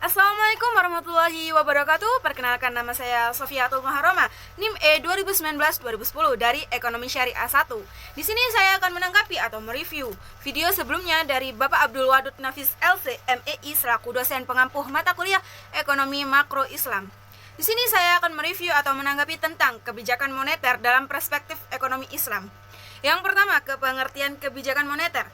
Assalamualaikum warahmatullahi wabarakatuh. Perkenalkan, nama saya Sofiatul Maharoma, NIM E 2019-2010 dari Ekonomi Syariah 1. Di sini saya akan menanggapi atau mereview video sebelumnya dari Bapak Abdul Wadud Nafis LC MEI selaku dosen pengampuh mata kuliah Ekonomi Makro Islam. Di sini saya akan mereview atau menanggapi tentang kebijakan moneter dalam perspektif ekonomi Islam. Yang pertama, pengertian kebijakan moneter.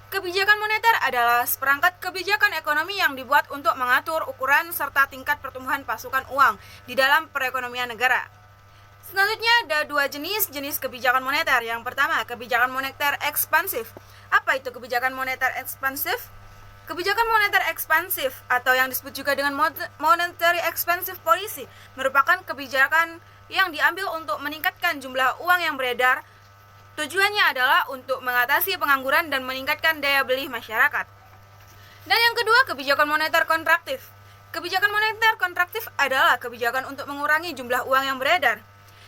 Kebijakan moneter adalah seperangkat kebijakan ekonomi yang dibuat untuk mengatur ukuran serta tingkat pertumbuhan pasukan uang di dalam perekonomian negara. Selanjutnya ada dua jenis kebijakan moneter. Yang pertama, kebijakan moneter ekspansif. Apa itu kebijakan moneter ekspansif? Kebijakan moneter ekspansif atau yang disebut juga dengan monetary expansive policy merupakan kebijakan yang diambil untuk meningkatkan jumlah uang yang beredar. Tujuannya adalah untuk mengatasi pengangguran dan meningkatkan daya beli masyarakat. Dan yang kedua, kebijakan moneter kontraktif. Kebijakan moneter kontraktif adalah kebijakan untuk mengurangi jumlah uang yang beredar.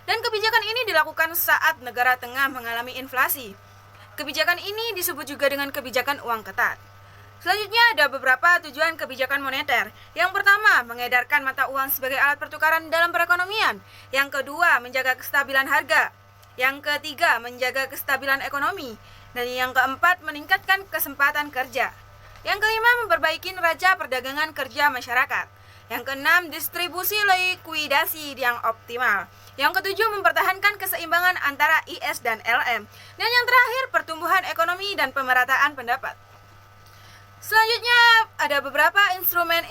Dan kebijakan ini dilakukan saat negara tengah mengalami inflasi. Kebijakan ini disebut juga dengan kebijakan uang ketat. Selanjutnya ada beberapa tujuan kebijakan moneter. Yang pertama, mengedarkan mata uang sebagai alat pertukaran dalam perekonomian. Yang kedua, menjaga kestabilan harga. Yang ketiga, menjaga kestabilan ekonomi. Dan yang keempat, meningkatkan kesempatan kerja. Yang kelima, memperbaiki neraca perdagangan kerja masyarakat. Yang keenam, distribusi likuidasi yang optimal. Yang ketujuh, mempertahankan keseimbangan antara IS dan LM. Dan yang terakhir, pertumbuhan ekonomi dan pemerataan pendapat. Selanjutnya, ada beberapa instrumen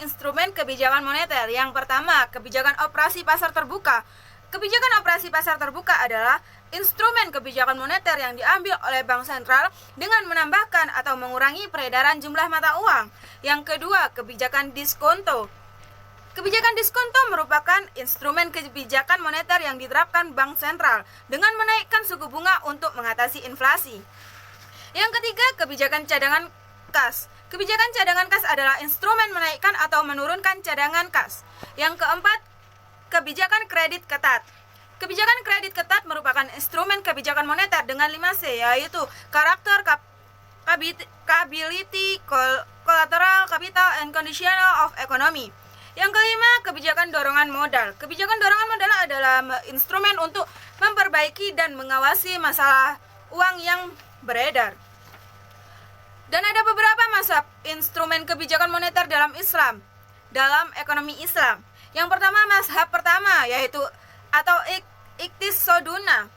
kebijakan moneter. Yang pertama, kebijakan operasi pasar terbuka. Kebijakan operasi pasar terbuka adalah instrumen kebijakan moneter yang diambil oleh Bank Sentral dengan menambahkan atau mengurangi peredaran jumlah mata uang. Yang kedua, kebijakan diskonto. Kebijakan diskonto merupakan instrumen kebijakan moneter yang diterapkan Bank Sentral dengan menaikkan suku bunga untuk mengatasi inflasi. Yang ketiga, kebijakan cadangan kas. Kebijakan cadangan kas adalah instrumen menaikkan atau menurunkan cadangan kas. Yang keempat, kebijakan kredit ketat. Kebijakan kredit ketat merupakan instrumen kebijakan moneter dengan 5C, yaitu karakter, capability, collateral, capital, and conditional of economy. Yang kelima, kebijakan dorongan modal. Kebijakan dorongan modal adalah instrumen untuk memperbaiki dan mengawasi masalah uang yang beredar. Dan ada beberapa mazhab instrumen kebijakan moneter dalam Islam, dalam ekonomi Islam. Yang pertama, mazhab pertama, yaitu atau iktisoduna.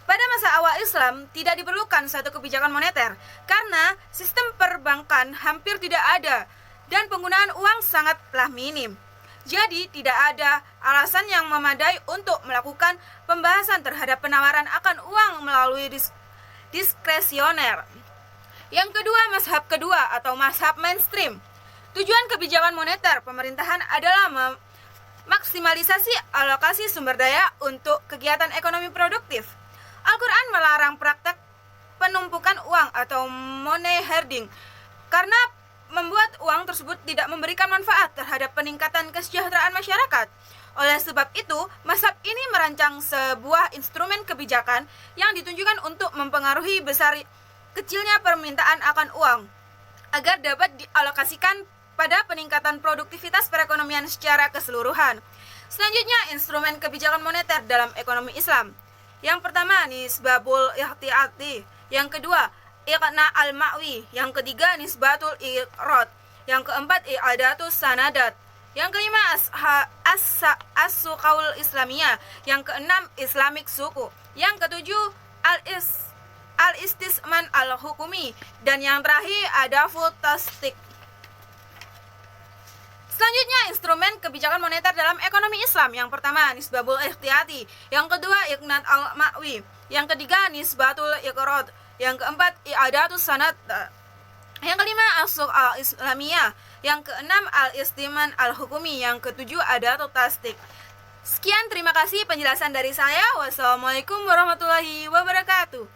Pada masa awal Islam tidak diperlukan suatu kebijakan moneter karena sistem perbankan hampir tidak ada dan penggunaan uang sangatlah minim. Jadi tidak ada alasan yang memadai untuk melakukan pembahasan terhadap penawaran akan uang melalui diskresioner. Yang kedua, mazhab kedua atau mazhab mainstream. Tujuan kebijakan moneter pemerintahan adalah maksimalisasi alokasi sumber daya untuk kegiatan ekonomi produktif. Al-Quran melarang praktek penumpukan uang atau money hoarding karena membuat uang tersebut tidak memberikan manfaat terhadap peningkatan kesejahteraan masyarakat. Oleh sebab itu, mazhab ini merancang sebuah instrumen kebijakan yang ditujukan untuk mempengaruhi kecilnya permintaan akan uang agar dapat dialokasikan pada peningkatan produktivitas perekonomian secara keseluruhan. Selanjutnya, instrumen kebijakan moneter dalam ekonomi Islam. Yang pertama, nisbabul ihtiyati. Yang kedua, iqna al-ma'wi. Yang ketiga, nisbatul iqrad. Yang keempat, i'adatus sanadat. Yang kelima, as-suqaul islamiyah. Yang keenam, islamic suku. Yang ketujuh, al-istisman al-hukumi. Dan yang terakhir, adafut tasdik. Selanjutnya, instrumen kebijakan moneter dalam ekonomi Islam. Yang pertama, nisbabul ihtiyati. Yang kedua, iqnat al-ma'wi. Yang ketiga, nisbatul iqrad. Yang keempat, i'adatus sanad. Yang kelima, as-suq al-islamiyah. Yang keenam, al-istiman al-hukumi. Yang ketujuh, adatut tasdik. Sekian, terima kasih penjelasan dari saya. Wassalamualaikum warahmatullahi wabarakatuh.